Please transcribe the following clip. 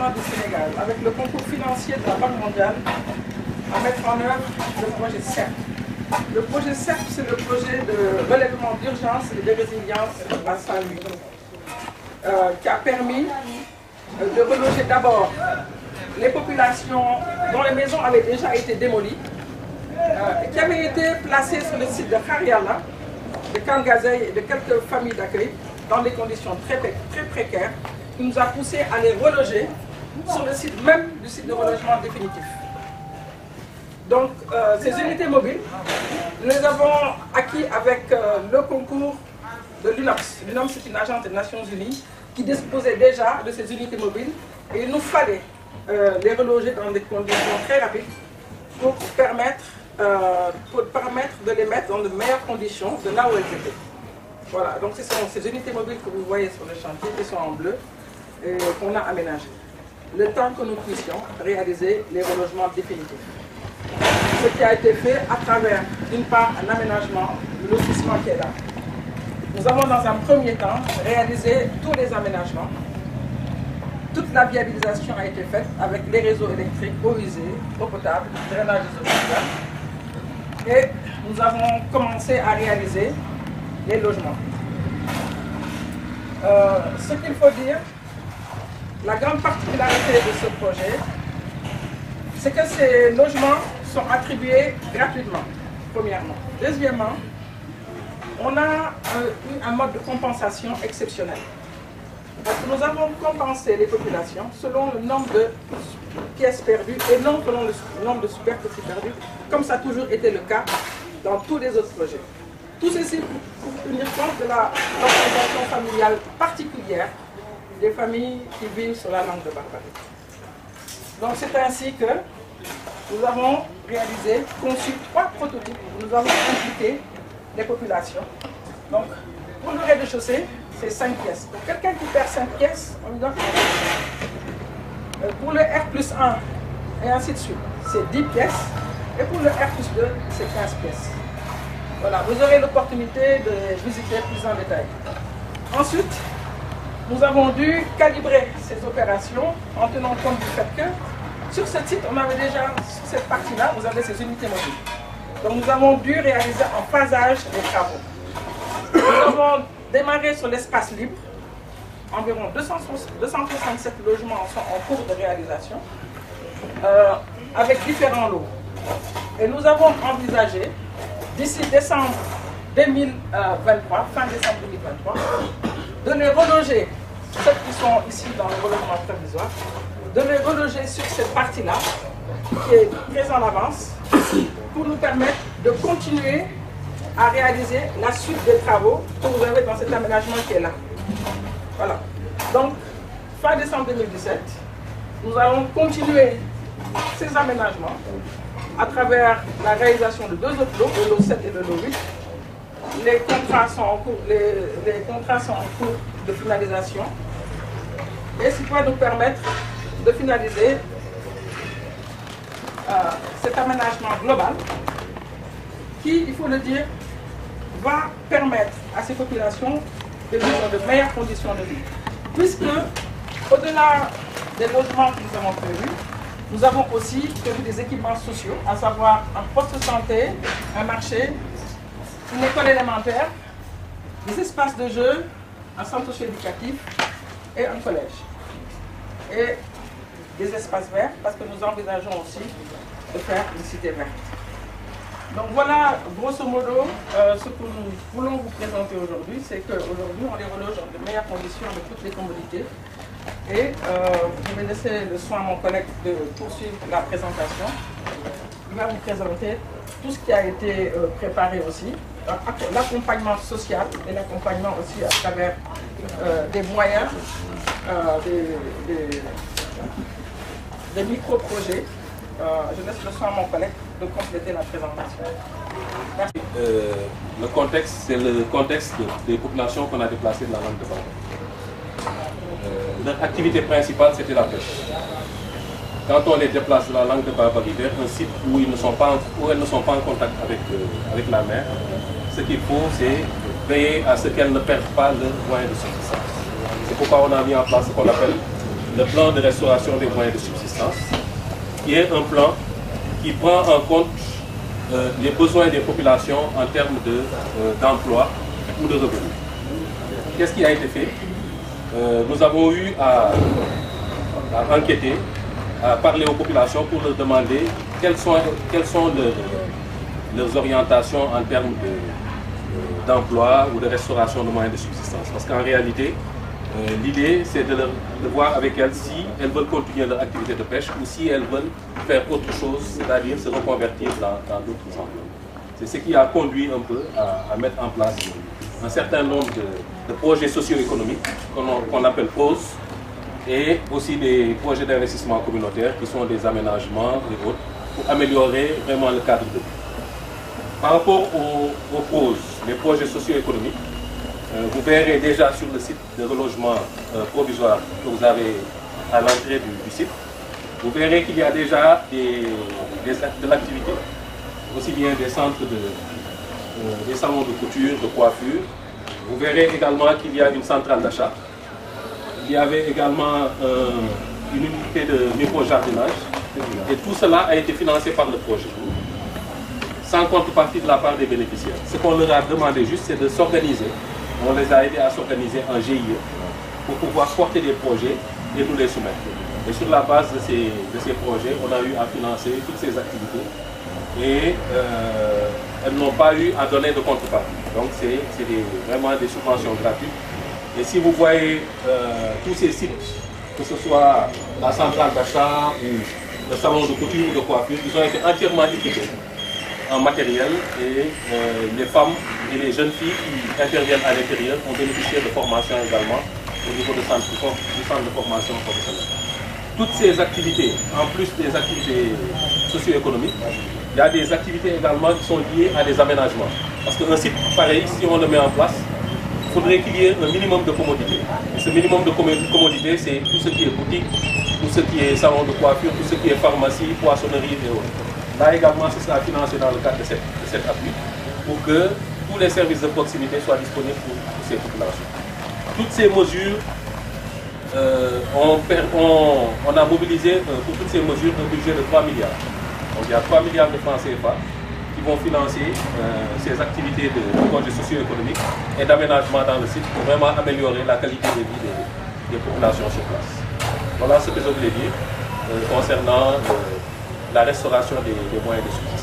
gouvernement du Sénégal, avec le concours financier de la Banque mondiale, à mettre en œuvre le projet CERF. Le projet CERF, c'est le projet de relèvement d'urgence et de résilience à Saint-Louis, qui a permis de reloger d'abord les populations dont les maisons avaient déjà été démolies, et qui avaient été placées sur le site de Khariala, de Kangazeï et de quelques familles d'accueil, dans des conditions très précaires, qui nous a poussé à les reloger sur le site même du site de relogement définitif. Donc, ces unités mobiles, nous les avons acquis avec le concours de l'UNOPS. L'UNOPS, c'est une agence des Nations Unies qui disposait déjà de ces unités mobiles et il nous fallait les reloger dans des conditions très rapides pour permettre de les mettre dans de meilleures conditions de là où elles étaient. Voilà, donc ce sont ces unités mobiles que vous voyez sur le chantier qui sont en bleu et qu'on a aménagées. Le temps que nous puissions réaliser les relogements définitifs. Ce qui a été fait à travers, d'une part, un aménagement, le lotissement qui est là. Nous avons dans un premier temps réalisé tous les aménagements. Toute la viabilisation a été faite avec les réseaux électriques, eau usée, eau potable, drainage des eaux pluviales. Et nous avons commencé à réaliser les logements. Ce qu'il faut dire, la grande particularité de ce projet, c'est que ces logements sont attribués gratuitement, premièrement. Deuxièmement, on a eu un mode de compensation exceptionnel. Parce que nous avons compensé les populations selon le nombre de pièces perdues et non selon le nombre de superficies perdues, comme ça a toujours été le cas dans tous les autres projets. Tout ceci pour tenir compte de la organisation familiale particulière des familles qui vivent sur la langue de Barbarie. Donc c'est ainsi que nous avons réalisé, conçu 3 prototypes où nous avons impliqué les populations. Donc pour le rez-de-chaussée, c'est 5 pièces. Pour quelqu'un qui perd 5 pièces, on lui donne 1 pièce. Pour le R+1 et ainsi de suite, c'est 10 pièces. Et pour le R+2, c'est 15 pièces. Voilà, vous aurez l'opportunité de visiter plus en détail. Ensuite, nous avons dû calibrer ces opérations en tenant compte du fait que sur ce site, on avait déjà, sur cette partie-là, vous avez ces unités mobiles. Donc nous avons dû réaliser en phasage les travaux. Nous avons démarré sur l'espace libre. Environ 267 logements sont en cours de réalisation avec différents lots. Et nous avons envisagé, d'ici décembre 2023, fin décembre 2023, de les reloger, ceux qui sont ici dans le relogement provisoire, de les reloger sur cette partie-là, qui est très en avance, pour nous permettre de continuer à réaliser la suite des travaux que vous avez dans cet aménagement qui est là. Voilà. Donc, fin décembre 2017, nous allons continuer ces aménagements à travers la réalisation de 2 autres lots, le lot 7 et le lot 8. Les contrats sont en cours, les contrats sont en cours de finalisation. Et ce qui va nous permettre de finaliser cet aménagement global qui, il faut le dire, va permettre à ces populations de vivre dans de meilleures conditions de vie. Puisque, au-delà des logements que nous avons prévus, nous avons aussi prévu des équipements sociaux, à savoir un poste de santé, un marché, une école élémentaire, des espaces de jeu, un centre socio-éducatif et un collège. Et des espaces verts, parce que nous envisageons aussi de faire une cité verte. Donc voilà, grosso modo, ce que nous voulons vous présenter aujourd'hui, c'est qu'aujourd'hui, on les reloge dans de meilleures conditions, avec toutes les commodités. Et je vais laisser le soin à mon collègue de poursuivre la présentation. Il va vous présenter tout ce qui a été préparé aussi, l'accompagnement social et l'accompagnement aussi à travers des moyens, des micro-projets. Je laisse le soin à mon collègue de compléter la présentation. Merci. Le contexte, c'est le contexte des populations qu'on a déplacées de la langue de Barbarie. Leur activité principale, c'était la pêche. Quand on les déplace de la langue de Barbarie vers un site où, elles ne sont pas en contact avec la mer, ce qu'il faut, c'est veiller à ce qu'elles ne perdent pas leur moyen de subsistance. C'est pourquoi on a mis en place ce qu'on appelle le plan de restauration des moyens de subsistance, qui est un plan qui prend en compte les besoins des populations en termes d'emploi ou de revenus. Qu'est-ce qui a été fait? Nous avons eu à enquêter, à parler aux populations pour leur demander quelles sont leurs orientations en termes d'emploi ou de restauration de moyens de subsistance. Parce qu'en réalité, l'idée, c'est de voir avec elles si elles veulent continuer leur activité de pêche ou si elles veulent faire autre chose, c'est-à-dire se reconvertir dans d'autres emplois. C'est ce qui a conduit un peu à mettre en place un certain nombre de projets socio-économiques qu'on appelle POSE, et aussi des projets d'investissement communautaire qui sont des aménagements et autres pour améliorer vraiment le cadre de vie. Par rapport aux POSE, les projets socio-économiques, vous verrez déjà sur le site de relogement provisoire que vous avez à l'entrée du site, vous verrez qu'il y a déjà de l'activité, aussi bien des centres des salons de couture, de coiffure. Vous verrez également qu'il y a une centrale d'achat. Il y avait également une unité de micro-jardinage. Et tout cela a été financé par le projet, sans contrepartie de la part des bénéficiaires. Ce qu'on leur a demandé juste, c'est de s'organiser. On les a aidés à s'organiser en GIE pour pouvoir porter des projets et nous les soumettre. Et sur la base de ces projets, on a eu à financer toutes ces activités et elles n'ont pas eu à donner de contrepartie. Donc c'est vraiment des subventions gratuites. Et si vous voyez tous ces sites, que ce soit la centrale d'achat ou le salon de couture ou de coiffure, ils ont été entièrement équipés en matériel et les femmes et les jeunes filles qui interviennent à l'intérieur ont bénéficié de formation également au niveau du centre de formation professionnelle. Toutes ces activités, en plus des activités socio-économiques, il y a des activités également qui sont liées à des aménagements. Parce qu'un site pareil, si on le met en place, il faudrait qu'il y ait un minimum de commodité. Et ce minimum de commodité, c'est tout ce qui est boutique, tout ce qui est salon de coiffure, tout ce qui est pharmacie, poissonnerie et autres. Là également, ce sera financé dans le cadre de cet appui pour que tous les services de proximité soient disponibles pour ces populations. Toutes ces mesures, on a mobilisé pour toutes ces mesures un budget de 3 milliards. Donc il y a 3 milliards de francs CFA qui vont financer ces activités de projets socio-économiques et d'aménagement dans le site pour vraiment améliorer la qualité de vie des populations sur place. Voilà ce que je voulais dire concernant la restauration des moyens de subsistance.